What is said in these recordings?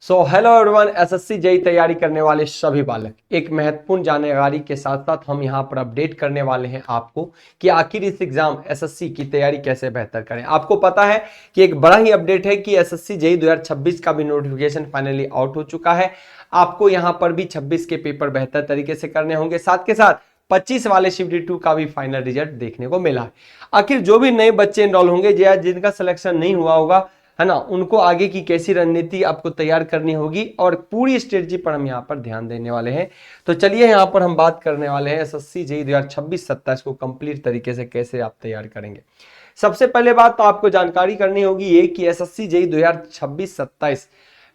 So hello everyone, SSC JEE तैयारी करने वाले सभी बालक, एक महत्वपूर्ण जानकारी के साथ साथ हम यहाँ पर अपडेट करने वाले हैं आपको कि आखिर इस एग्जाम एसएससी की तैयारी कैसे बेहतर करें। आपको पता है कि एक बड़ा ही अपडेट है कि एसएससी जेईई 2026 का भी नोटिफिकेशन फाइनली आउट हो चुका है। आपको यहाँ पर भी 26 के पेपर बेहतर तरीके से करने होंगे, साथ के साथ 25 वाले शिफ्ट 2 का भी फाइनल रिजल्ट देखने को मिला है। आखिर जो भी नए बच्चे एनरोल होंगे या जिनका सिलेक्शन नहीं हुआ होगा, है ना, उनको आगे की कैसी रणनीति आपको तैयार करनी होगी और पूरी स्ट्रेटजी पर हम यहाँ पर ध्यान देने वाले हैं। तो चलिए यहाँ पर हम बात करने वाले हैं एसएससी जेईई 2026-27 को कंप्लीट तरीके से कैसे आप तैयार करेंगे। सबसे पहले बात तो आपको जानकारी करनी होगी ये कि एसएससी जेईई 2026-27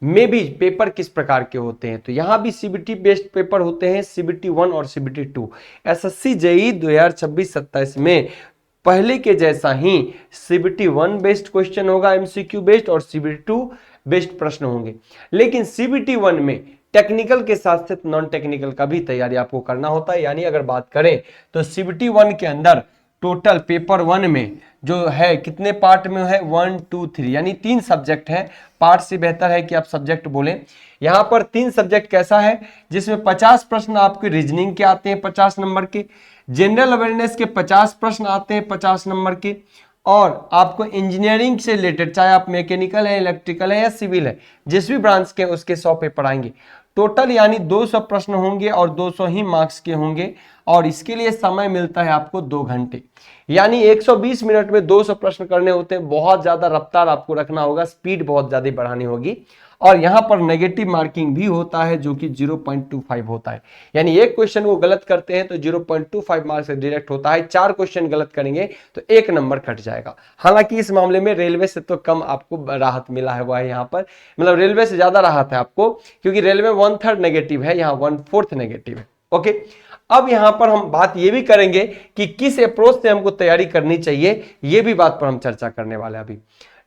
में भी पेपर किस प्रकार के होते हैं। तो यहाँ भी सीबीटी बेस्ड पेपर होते हैं, सीबीटी 1 और सीबीटी 2। एसएससी जेईई 2026-27 में पहले के जैसा ही सीबीटी 1 बेस्ड क्वेश्चन होगा, एमसीक्यू बेस्ड, और सीबीटी 2 बेस्ड प्रश्न होंगे। लेकिन सीबीटी 1 में टेक्निकल के साथ साथ नॉन टेक्निकल का भी तैयारी आपको करना होता है। यानी अगर बात करें तो सीबीटी 1 के अंदर टोटल पेपर 1 में जो है कितने पार्ट में है, 1 2 3, यानी 3 सब्जेक्ट है। पार्ट से बेहतर है कि आप सब्जेक्ट बोलें। यहाँ पर 3 सब्जेक्ट कैसा है, जिसमें 50 प्रश्न आपके रीजनिंग के आते हैं 50 नंबर के, जनरल अवेयरनेस के 50 प्रश्न आते हैं 50 नंबर के, और आपको इंजीनियरिंग से रिलेटेड, चाहे आप मैकेनिकल है, इलेक्ट्रिकल है या सिविल है, जिस भी ब्रांच के उसके 100 पेपर आएंगे टोटल, यानी 200 प्रश्न होंगे और 200 ही मार्क्स के होंगे। और इसके लिए समय मिलता है आपको 2 घंटे, यानी 120 मिनट में 200 प्रश्न करने होते हैं। बहुत ज्यादा रफ्तार आपको रखना होगा, स्पीड बहुत ज्यादा बढ़ानी होगी। और यहां पर नेगेटिव मार्किंग भी होता है जो कि 0.25 होता है, यानी एक क्वेश्चन को गलत करते हैं तो 0.25 मार्क्स डिडक्ट होता है। 4 क्वेश्चन गलत करेंगे तो 1 नंबर कट जाएगा। हालांकि इस मामले में रेलवे से तो कम आपको राहत मिला है, वह यहाँ पर मतलब रेलवे से ज्यादा राहत है आपको, क्योंकि रेलवे 1/3 नेगेटिव है, यहाँ 1/4 नेगेटिव है। ओके, अब यहां पर हम बात ये भी करेंगे कि किस अप्रोच से हमको तैयारी करनी चाहिए, ये भी बात पर हम चर्चा करने वाले हैं अभी।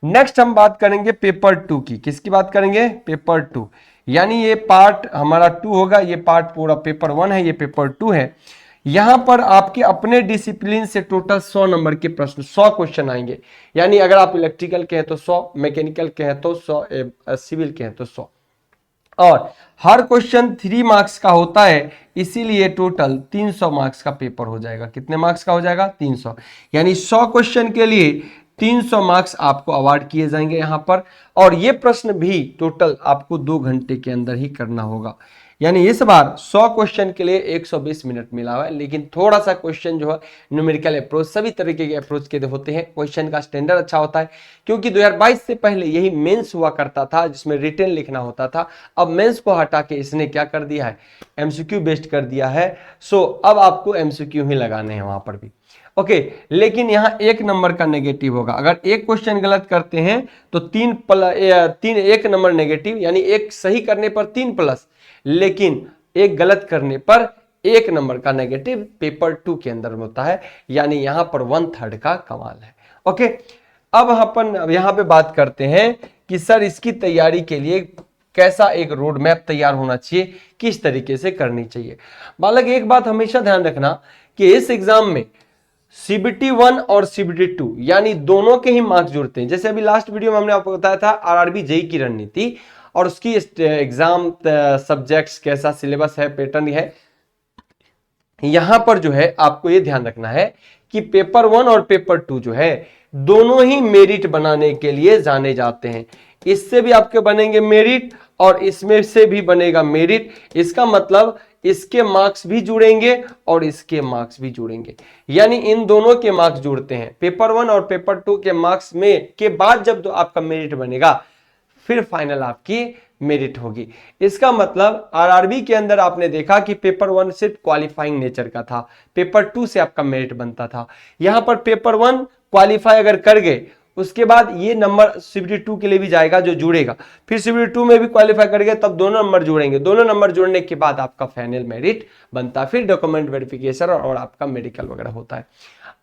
नेक्स्ट हम बात करेंगे पेपर 2 की। किसकी बात करेंगे? पेपर 2, यानी ये पार्ट हमारा 2 होगा, ये पार्ट पूरा पेपर 1 है, ये पेपर 2 है। यहां पर आपके अपने डिसिप्लिन से टोटल 100 नंबर के प्रश्न, 100 क्वेश्चन आएंगे। यानी अगर आप इलेक्ट्रिकल के हैं तो 100, मैकेनिकल के हैं तो 100, सिविल के हैं तो 100, और हर क्वेश्चन 3 मार्क्स का होता है, इसीलिए टोटल 300 मार्क्स का पेपर हो जाएगा। कितने मार्क्स का हो जाएगा? 300, यानी 100 क्वेश्चन के लिए 300 मार्क्स आपको अवार्ड किए जाएंगे यहां पर। और ये प्रश्न भी टोटल आपको 2 घंटे के अंदर ही करना होगा। यानी इस बार 100 क्वेश्चन के लिए 120 मिनट मिला हुआ है, लेकिन थोड़ा सा क्वेश्चन जो है न्यूमेरिकल अप्रोच, सभी तरीके के अप्रोच के होते हैं। क्वेश्चन का स्टैंडर्ड अच्छा होता है, क्योंकि 2022 से पहले यही मेंस हुआ करता था जिसमें रिटन लिखना होता था। अब मेंस को हटा के इसने क्या कर दिया है, एमसीक्यू बेस्ड कर दिया है। सो अब आपको एमसीक्यू ही लगाने हैं वहां पर भी। ओके, लेकिन यहां 1 नंबर का नेगेटिव होगा। अगर एक क्वेश्चन गलत करते हैं तो 1 नंबर नेगेटिव, यानी एक सही करने पर 3 प्लस, लेकिन एक गलत करने पर 1 नंबर का नेगेटिव पेपर 2 के अंदर होता है। यानी यहां पर 1/3 का कमाल है। ओके, अब अपन यहां पे बात करते हैं कि सर इसकी तैयारी के लिए कैसा एक रोड मैप तैयार होना चाहिए, किस तरीके से करनी चाहिए। बालक एक बात हमेशा ध्यान रखना कि इस एग्जाम में सीबीटी 1 और सीबीटी 2 यानी दोनों के ही मार्क्स जुड़ते हैं। जैसे अभी लास्ट वीडियो में हमने आपको बताया था आरआरबी जेईई की रणनीति और उसकी एग्जाम सब्जेक्ट्स कैसा सिलेबस है, पैटर्न है। यहां पर जो है आपको ये ध्यान रखना है कि पेपर 1 और पेपर 2 जो है दोनों ही मेरिट बनाने के लिए जाने जाते हैं। इससे भी आपके बनेंगे मेरिट और इसमें से भी बनेगा मेरिट। इसका मतलब इसके मार्क्स भी जुड़ेंगे और इसके मार्क्स भी जुड़ेंगे, यानी इन दोनों के मार्क्स जुड़ते हैं। पेपर 1 और पेपर 2 के मार्क्स में के बाद जब आपका मेरिट बनेगा फिर फाइनल आपकी मेरिट होगी। इसका मतलब आरआरबी के अंदर आपने देखा कि पेपर 1 सिर्फ क्वालिफाइंग नेचर का था, पेपर 2 से आपका मेरिट बनता था। यहां पर पेपर 1 क्वालिफाई अगर कर गए, उसके बाद ये नंबर सीबीटी 2 के लिए भी जाएगा जो जुड़ेगा, फिर सीबीटी 2 में भी क्वालिफाई करेंगे तब दोनों नंबर जुड़ेंगे। दोनों नंबर जुड़ने के बाद आपका फाइनल मेरिट बनता, फिर डॉक्यूमेंट वेरिफिकेशन और आपका मेडिकल वगैरह होता है।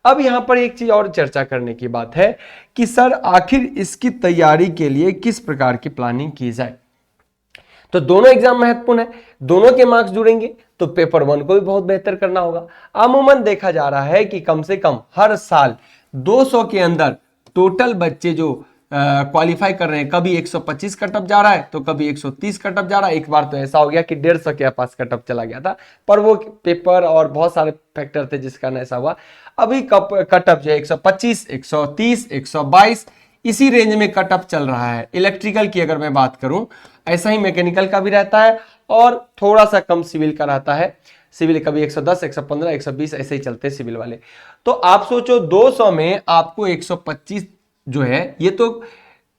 अब यहां पर एक चीज और चर्चा करने की बात है कि सर आखिर इसकी तैयारी के लिए किस प्रकार की प्लानिंग की जाए। तो दोनों एग्जाम महत्वपूर्ण है, दोनों के मार्क्स जुड़ेंगे तो पेपर 1 को भी बहुत बेहतर करना होगा। अमूमन देखा जा रहा है कि कम से कम हर साल 200 के अंदर टोटल बच्चे जो क्वालिफाई कर रहे हैं, कभी 125 कटअप जा रहा है तो कभी 130 कटअप जा रहा है। एक बार तो ऐसा हो गया कि 150 के पास कटअप चला गया था, पर वो पेपर और बहुत सारे फैक्टर थे जिस कारण ऐसा हुआ। अभी कटअप जो है 125, 130, 122 इसी रेंज में कटअप चल रहा है। इलेक्ट्रिकल की अगर मैं बात करूं, ऐसा ही मैकेनिकल का भी रहता है और थोड़ा सा कम सिविल का रहता है। सिविल कभी 110, 115, 120 ऐसे ही चलते हैं सिविल वाले। तो आप सोचो 200 में आपको 125 जो है, ये तो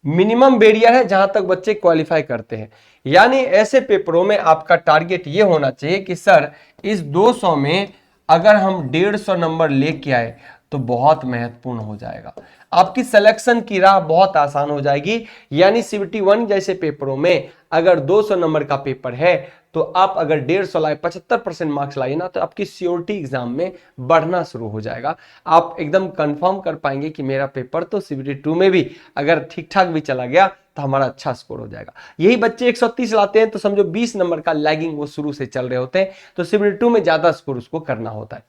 मिनिमम बैरियर है जहां तक बच्चे क्वालिफाई करते हैं। यानी ऐसे पेपरों में आपका टारगेट ये होना चाहिए कि सर इस 200 में अगर हम 150 नंबर लेके आए तो बहुत महत्वपूर्ण हो जाएगा, आपकी सिलेक्शन की राह बहुत आसान हो जाएगी। यानी CBT 1 जैसे पेपरों में अगर 200 नंबर का पेपर है तो आप अगर 150 लाए, 75% मार्क्स लाइए ना, तो आपकी सियोरिटी एग्जाम में बढ़ना शुरू हो जाएगा। आप एकदम कंफर्म कर पाएंगे कि मेरा पेपर तो CBT 2 में भी अगर ठीक ठाक भी चला गया तो हमारा अच्छा स्कोर हो जाएगा। यही बच्चे 130 लाते हैं तो समझो 20 नंबर का लैगिंग वो शुरू से चल रहे होते हैं, तो CBT 2 में ज्यादा स्कोर उसको करना होता है।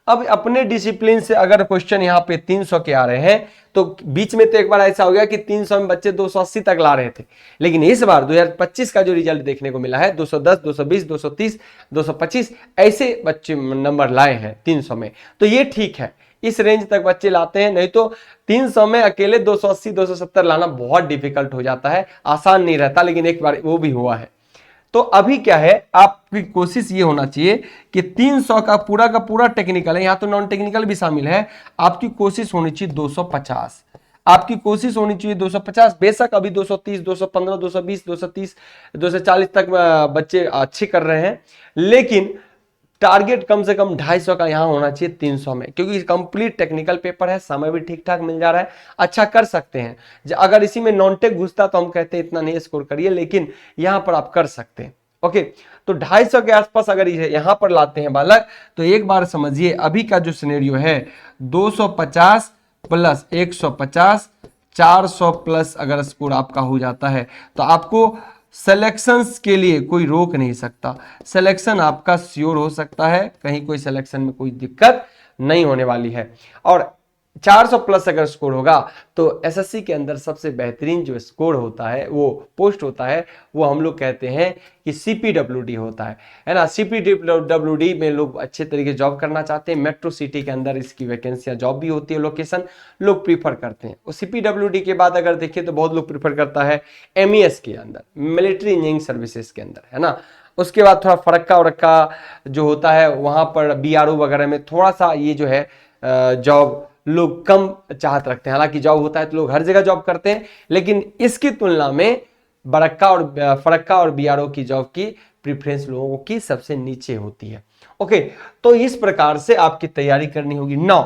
अब अपने डिसिप्लिन से अगर क्वेश्चन यहाँ पे 300 के आ रहे हैं, तो बीच में तो एक बार ऐसा हो गया कि 300 में बच्चे 280 तक ला रहे थे, लेकिन इस बार 2025 का जो रिजल्ट देखने को मिला है 210, 220, 230, 225 ऐसे बच्चे नंबर लाए हैं 300 में, तो ये ठीक है, इस रेंज तक बच्चे लाते हैं। नहीं तो 300 में अकेले 280, 270 लाना बहुत डिफिकल्ट हो जाता है, आसान नहीं रहता, लेकिन एक बार वो भी हुआ है। तो अभी क्या है, आपकी कोशिश ये होना चाहिए कि 300 का पूरा टेक्निकल है, यहां तो नॉन टेक्निकल भी शामिल है, आपकी कोशिश होनी चाहिए 250, आपकी कोशिश होनी चाहिए 250। बेशक अभी 230, 215, 220, 230, 240 तक बच्चे अच्छे कर रहे हैं, लेकिन टारगेट कम से कम 250 का यहां होना चाहिए 300 में, क्योंकि कंप्लीट टेक्निकल पेपर है, समय भी ठीक ठाक मिल जा रहा है, अच्छा कर सकते हैं। अगर इसी में नॉन टेक घुसता तो हम कहते हैं इतना नहीं स्कोर करिए, लेकिन यहां पर आप कर सकते हैं। ओके, तो 250 के आसपास अगर यहां पर लाते हैं बालक, तो एक बार समझिए अभी का जो सिनेरियो है 250 प्लस 150, 400 प्लस अगर स्कोर आपका हो जाता है तो आपको सिलेक्शंस के लिए कोई रोक नहीं सकता, सिलेक्शन आपका श्योर हो सकता है, कहीं कोई सिलेक्शन में कोई दिक्कत नहीं होने वाली है। और 400 प्लस अगर स्कोर होगा तो एसएससी के अंदर सबसे बेहतरीन जो स्कोर होता है, वो पोस्ट होता है, वो हम लोग कहते हैं कि CPWD होता है ना। CPWD में लोग अच्छे तरीके जॉब करना चाहते हैं, मेट्रो सिटी के अंदर इसकी वैकेंसियां जॉब भी होती है, लोकेशन लोग प्रीफर करते हैं। और CPWD के बाद अगर देखिए तो बहुत लोग प्रीफर करता है MES के अंदर, मिलिट्री इंजीनियरिंग सर्विसेज के अंदर, है ना। उसके बाद थोड़ा फरक्का वरक्का जो होता है वहां पर BRO वगैरह में थोड़ा सा ये जो है जॉब लोग कम चाहत रखते हैं। हालांकि जॉब होता है तो लोग हर जगह जॉब करते हैं, लेकिन इसकी तुलना में फरक्का और BRO की जॉब की प्रेफरेंस लोगों की सबसे नीचे होती है। ओके, तो इस प्रकार से आपकी तैयारी करनी होगी। नौ,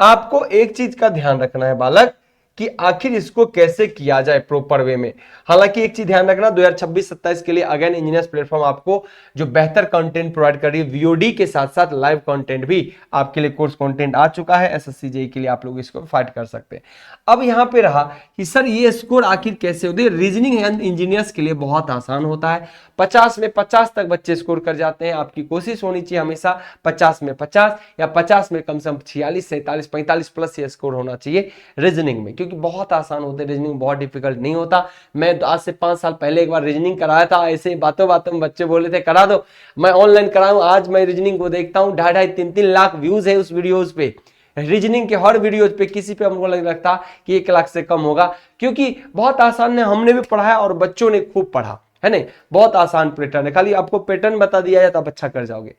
आपको एक चीज का ध्यान रखना है बालक कि आखिर इसको कैसे किया जाए प्रॉपर वे में। हालांकि एक चीज ध्यान रखना, 2026-27 के लिए अगेन इंजीनियर्स प्लेटफॉर्म आपको जो बेहतर कंटेंट प्रोवाइड कर रही है, VOD के साथ साथ लाइव कंटेंट भी आपके लिए कोर्स कंटेंट आ चुका है। SSC JEE के लिए आप लोग इसको फाइट कर सकते हैं। अब यहां पे रहा कि सर ये स्कोर आखिर कैसे होती है। रीजनिंग एंड इंजीनियर्स के लिए बहुत आसान होता है, 50 में 50 तक बच्चे स्कोर कर जाते हैं। आपकी कोशिश होनी चाहिए हमेशा 50 में 50 या 50 में कम से कम 46, 47, 45 प्लस ये स्कोर होना चाहिए रीजनिंग में, क्योंकि बहुत आसान होते हैं, रीजनिंग बहुत डिफिकल्ट नहीं होता। मैं आज से 5 साल पहले एक बार रीजनिंग कराया था, ऐसे बातों बातों में बच्चे बोले थे करा दो, मैं ऑनलाइन कराऊं। आज मैं रीजनिंग को देखता हूं, 2.5-3 लाख व्यूज है उस वीडियोज पे, रीजनिंग के हर वीडियोज पे। किसी पे हमको लगता कि 1 लाख से कम होगा, क्योंकि बहुत आसान है, हमने भी पढ़ा है और बच्चों ने खूब पढ़ा है नहीं। बहुत आसान पैटर्न है, खाली आपको पैटर्न बता दिया जाए तो आप अच्छा कर जाओगे।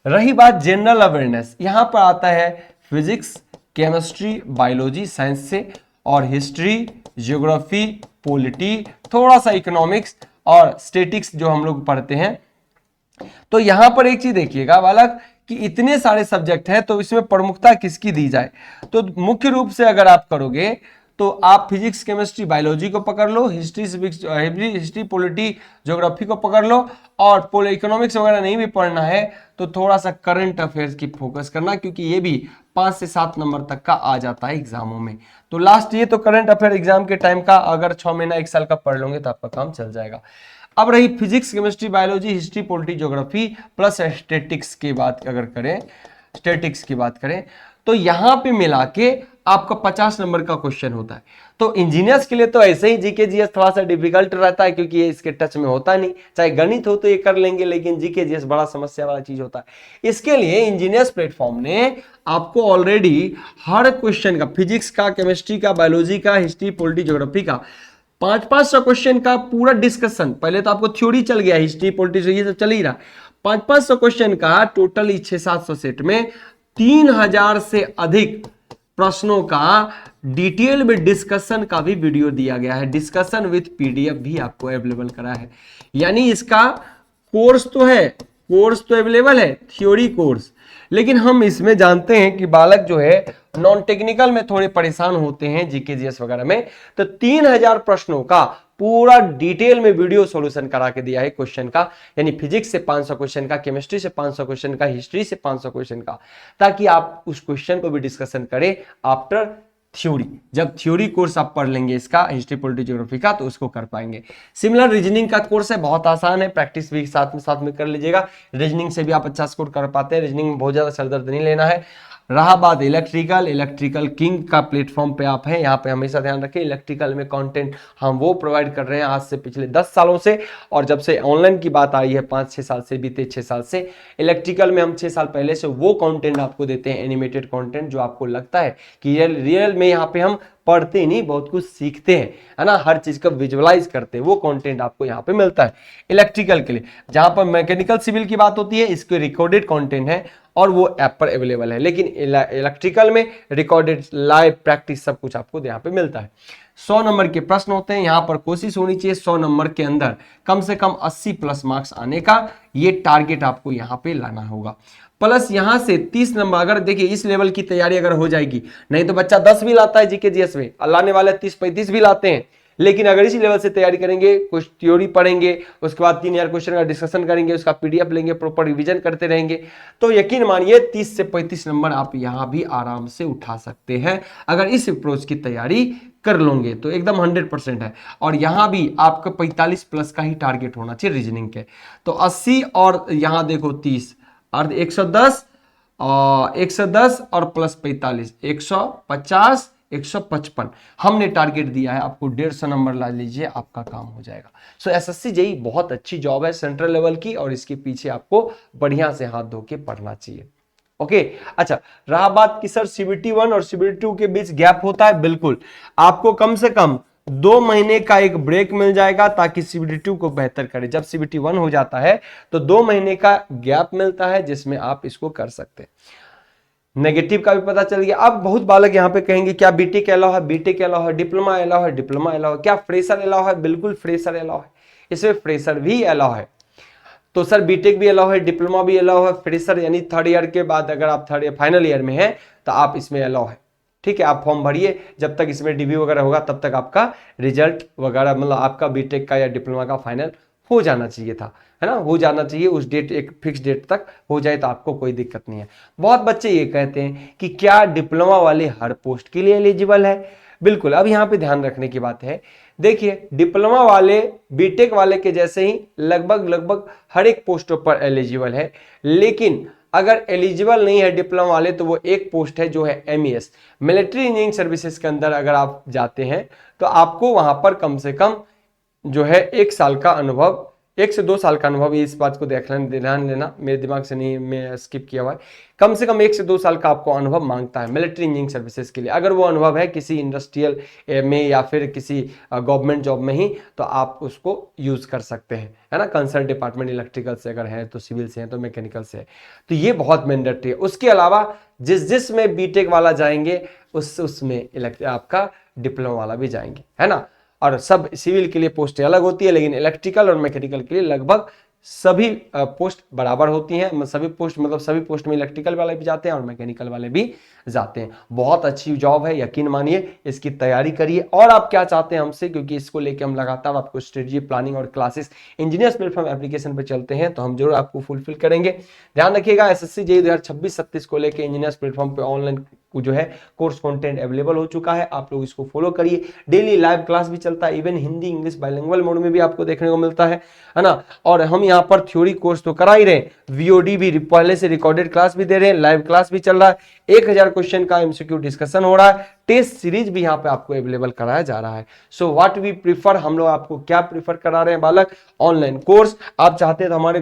रही बात जनरल अवेयरनेस, यहां पर आता है फिजिक्स, केमिस्ट्री, बायोलॉजी साइंस से, और हिस्ट्री, ज्योग्राफी, पॉलिटी, थोड़ा सा इकोनॉमिक्स और स्टैटिक्स जो हम लोग पढ़ते हैं। तो यहां पर एक चीज देखिएगा बालक कि इतने सारे सब्जेक्ट हैं, तो इसमें प्रमुखता किसकी दी जाए। तो मुख्य रूप से अगर आप करोगे तो आप फिजिक्स, केमिस्ट्री, बायोलॉजी को पकड़ लो, हिस्ट्री, पॉलिटी, ज्योग्राफी को पकड़ लो, और इकोनॉमिक्स वगैरह नहीं भी पढ़ना है तो थोड़ा सा करंट अफेयर्स की फोकस करना, क्योंकि ये भी 5 से 7 नंबर तक का आ जाता है एग्जामों में। तो लास्ट ये तो करंट अफेयर एग्जाम के टाइम का, अगर 6 महीना 1 साल का पढ़ लोगे तो आपका काम चल जाएगा। अब रही physics, chemistry, biology, history, polity, geography plus statics की बात अगर करें, स्टैटिक्स की बात करें तो यहां पे मिला के आपका 50 नंबर का क्वेश्चन होता है। तो इंजीनियर्स के लिए तो ऐसे ही जीके जीएस थोड़ा सा डिफिकल्ट रहता है, क्योंकि ये इसके टच में होता नहीं। चाहे गणित हो तो ये कर लेंगे, लेकिन जीके जीएस बड़ा समस्या वाला चीज होता है। इसके लिए इंजीनियर्स प्लेटफॉर्म ने आपको ऑलरेडी हर क्वेश्चन का, फिजिक्स का, केमिस्ट्री का, बायोलॉजी का, हिस्ट्री, पॉलिटी, ज्योग्राफी का 500 क्वेश्चन का पूरा डिस्कशन। पहले तो आपको थ्योरी चल गया, हिस्ट्री, पॉलिटिक्स, ये सब चल ही रहा। 500 क्वेश्चन का टोटल 600-700 सेट में 3000 से अधिक प्रश्नों का डिटेल में डिस्कशन का भी वीडियो दिया गया है। डिस्कशन विथ पीडीएफ भी आपको अवेलेबल करा है। यानी इसका कोर्स तो है, कोर्स तो अवेलेबल है, थ्योरी कोर्स। लेकिन हम इसमें जानते हैं कि बालक जो है नॉन टेक्निकल में थोड़े परेशान होते हैं जीके जीएस वगैरह में, तो 3000 प्रश्नों का पूरा डिटेल में वीडियो सॉल्यूशन करा के दिया है क्वेश्चन का। यानी फिजिक्स से 500 क्वेश्चन का, केमिस्ट्री से 500 क्वेश्चन का, हिस्ट्री से 500 क्वेश्चन का, ताकि आप उस क्वेश्चन को भी डिस्कशन करें आफ्टर थ्योरी। जब थ्योरी कोर्स आप पढ़ लेंगे इसका, हिस्ट्री, पॉलिटी, ज्योग्राफी का, तो उसको कर पाएंगे। सिमिलर रीजनिंग का कोर्स है, बहुत आसान है, प्रैक्टिस भी साथ में कर लीजिएगा। रीजनिंग से भी आप अच्छा स्कोर कर पाते हैं। रीजनिंग में बहुत ज्यादा सरदर्द नहीं लेना है। रहा बात इलेक्ट्रिकल किंग का प्लेटफॉर्म पे आप हैं। यहाँ पे हमेशा ध्यान रखें, इलेक्ट्रिकल में कंटेंट हम वो प्रोवाइड कर रहे हैं आज से पिछले 10 सालों से, और जब से ऑनलाइन की बात आई है 5-6 साल से, बीते 6 साल से, इलेक्ट्रिकल में हम 6 साल पहले से वो कंटेंट आपको देते हैं, एनिमेटेड कंटेंट, जो आपको लगता है कि रियल में यहाँ पे हम पढ़ते नहीं, बहुत कुछ सीखते हैं, है ना, हर चीज का विजुअलाइज करते हैं, वो कंटेंट आपको यहाँ पे मिलता है इलेक्ट्रिकल के लिए। जहां पर मैकेनिकल सिविल की बात होती है, इसके रिकॉर्डेड कंटेंट है और वो ऐप पर अवेलेबल है। लेकिन इलेक्ट्रिकल में रिकॉर्डेड, लाइव, प्रैक्टिस सब कुछ आपको यहाँ पे मिलता है। 100 नंबर के प्रश्न होते हैं। यहाँ पर कोशिश होनी चाहिए 100 नंबर के अंदर कम से कम 80 प्लस मार्क्स आने का, ये टारगेट आपको यहाँ पे लाना होगा। प्लस यहां से 30 नंबर, अगर देखिए इस लेवल की तैयारी अगर हो जाएगी, नहीं तो बच्चा 10 भी लाता है जीके जीएस में, लाने वाले 30-35 भी लाते हैं, लेकिन अगर इसी लेवल से तैयारी करेंगे, कुछ थ्योरी पढ़ेंगे, उसके बाद 3000 क्वेश्चन का डिस्कशन करेंगे, उसका पीडीएफ लेंगे, प्रॉपर रिवीजन करते रहेंगे, तो यकीन मानिए 30 से 35 नंबर आप यहां भी आराम से उठा सकते हैं, अगर इस अप्रोच की तैयारी कर लोगे तो एकदम 100% है। और यहां भी आपका 45 प्लस का ही टारगेट होना चाहिए रीजनिंग के। तो 80 और यहां देखो 30 और 110 और 110 और प्लस 45, 150, 155 हमने टारगेट दिया है आपको। 150 नंबर ला लीजिए, आपका काम हो जाएगा। सो एसएससी जेईई बहुत अच्छी जॉब है सेंट्रल लेवल की, और इसके पीछे आपको बढ़िया से हाथ धो के पढ़ना चाहिए। ओके अच्छा, रहा बात कि सर सीबीटी 1 और सीबीटी 2 के बीच गैप होता है, बिल्कुल। आपको कम से कम 2 महीने का एक ब्रेक मिल जाएगा, ताकि सीबीटी 2 को बेहतर करे। जब सीबीटी 1 हो जाता है तो 2 महीने का गैप मिलता है, जिसमें आप इसको कर सकते हैं। नेगेटिव का भी पता चल गया। अब बहुत बालक यहाँ पे कहेंगे क्या बीटेक अलाउ है, बीटेक अलाउ है, डिप्लोमा अलाउ है, डिप्लोमा अलाउ है, क्या फ्रेशर अलाउ है? बिल्कुल फ्रेशर अलाउ है, इसमें फ्रेशर भी अलाउ है। तो सर बीटेक भी अलाउ है, डिप्लोमा भी अलाउ है, फ्रेशर यानी 3rd ईयर के बाद अगर आप 3rd फाइनल ईयर में हैं तो आप इसमें अलाउ है। ठीक है, आप फॉर्म भरिए, जब तक इसमें डीबी वगैरह होगा तब तक आपका रिजल्ट वगैरह, मतलब आपका बीटेक का या डिप्लोमा का फाइनल हो जाना चाहिए था, है ना, हो जाना चाहिए। उस डेट, एक फिक्स डेट तक हो जाए तो आपको कोई दिक्कत नहीं है। बहुत बच्चे ये कहते हैं कि क्या डिप्लोमा वाले हर पोस्ट के लिए एलिजिबल है? बिल्कुल। अब यहाँ पे ध्यान रखने की बात है, देखिए डिप्लोमा वाले बीटेक वाले के जैसे ही लगभग हर एक पोस्टों पर एलिजिबल है, लेकिन अगर एलिजिबल नहीं है डिप्लोमा वाले तो वो एक पोस्ट है जो है एमईएस, मिलिट्री इंजीनियरिंग सर्विसेज के अंदर अगर आप जाते हैं तो आपको वहां पर कम से कम जो है 1 साल का अनुभव, 1 से 2 साल का अनुभव, इस बात को ध्यान लेना, मेरे दिमाग से नहीं, मैं स्किप किया हुआ है। कम से कम 1 से 2 साल का आपको अनुभव मांगता है मिलिट्री इंजीनियरिंग सर्विसेज के लिए। अगर वो अनुभव है किसी इंडस्ट्रियल में या फिर किसी गवर्नमेंट जॉब में ही, तो आप उसको यूज कर सकते हैं, है ना। कंसर्न डिपार्टमेंट इलेक्ट्रिकल से अगर है तो सिविल से है, तो मैकेनिकल से है, तो ये बहुत मैंडेटरी है। उसके अलावा जिस में बीटेक वाला जाएंगे उसमें आपका डिप्लोमा वाला भी जाएंगे, है ना। और सब सिविल के लिए पोस्टें अलग होती है, लेकिन इलेक्ट्रिकल और मैकेनिकल के लिए लगभग सभी पोस्ट बराबर होती हैं। सभी पोस्ट में इलेक्ट्रिकल वाले भी जाते हैं और मैकेनिकल वाले भी जाते हैं। बहुत अच्छी जॉब है, यकीन मानिए, इसकी तैयारी करिए। और आप क्या चाहते हैं हमसे, क्योंकि इसको लेके हम लगातार आपको स्ट्रेटजी, प्लानिंग और क्लासेस इंजीनियर्स प्लेटफॉर्म एप्लीकेशन पर चलते हैं, तो हम जरूर आपको फुलफिल करेंगे। ध्यान रखिएगा, एसएससी जेईई 2026-27 को लेकर इंजीनियर्स प्लेटफॉर्म पे ऑनलाइन जो है कोर्स कंटेंट अवेलेबल हो चुका है, आप लोग इसको फॉलो करिए। डेली लाइव क्लास भी चलता है, even Hindi English bilingual mode में भी आपको देखने को मिलता है ना। और हम यहाँ पर थ्योरी कोर्स तो करा ही रहे, वीओडी भी पहले से रिकॉर्डेड क्लास भी दे रहे हैं, लाइव क्लास भी चल रहा है, 1000 क्वेश्चन का एमसीक्यू डिस्कशन हो रहा है, टेस्ट सीरीज भी यहाँ पे आपको अवेलेबल कराया जा रहा है। सो व्हाट वी प्रीफर, हम लोग आपको क्या प्रीफर करा रहे हैं बालक, ऑनलाइन कोर्स। आप चाहते हैं तो हमारे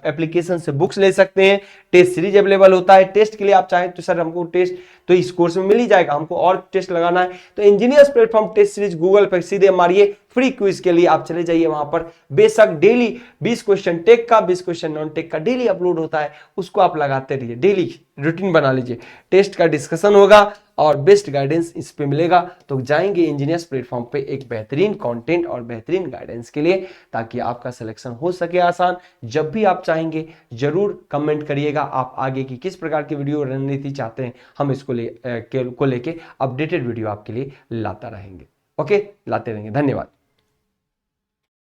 एप्लीकेशन से बुक्स ले सकते हैं, टेस्ट सीरीज अवेलेबल होता है। टेस्ट के लिए आप चाहें तो सर हमको टेस्ट तो इस कोर्स में मिल ही जाएगा, हमको और टेस्ट लगाना है तो engineers platform test series Google पर सीधे मारिए, फ्री क्विज के लिए आप चले जाइए वहां पर। बेशक डेली 20 क्वेश्चन टेक का, 20 क्वेश्चन नॉन टेक का डेली अपलोड होता है, उसको आप लगाते रहिए, डेली रूटीन बना लीजिए, टेस्ट का डिस्कशन होगा और बेस्ट गाइडेंस इस पे मिलेगा। तो जाएंगे इंजीनियर्स प्लेटफॉर्म पे एक बेहतरीन कंटेंट और बेहतरीन गाइडेंस के लिए, ताकि आपका सिलेक्शन हो सके आसान। जब भी आप चाहेंगे जरूर कमेंट करिएगा आप आगे की किस प्रकार की वीडियो रणनीति चाहते हैं, हम इसको लेके अपडेटेड वीडियो आपके लिए लाता रहेंगे। ओके, लाते रहेंगे। धन्यवाद।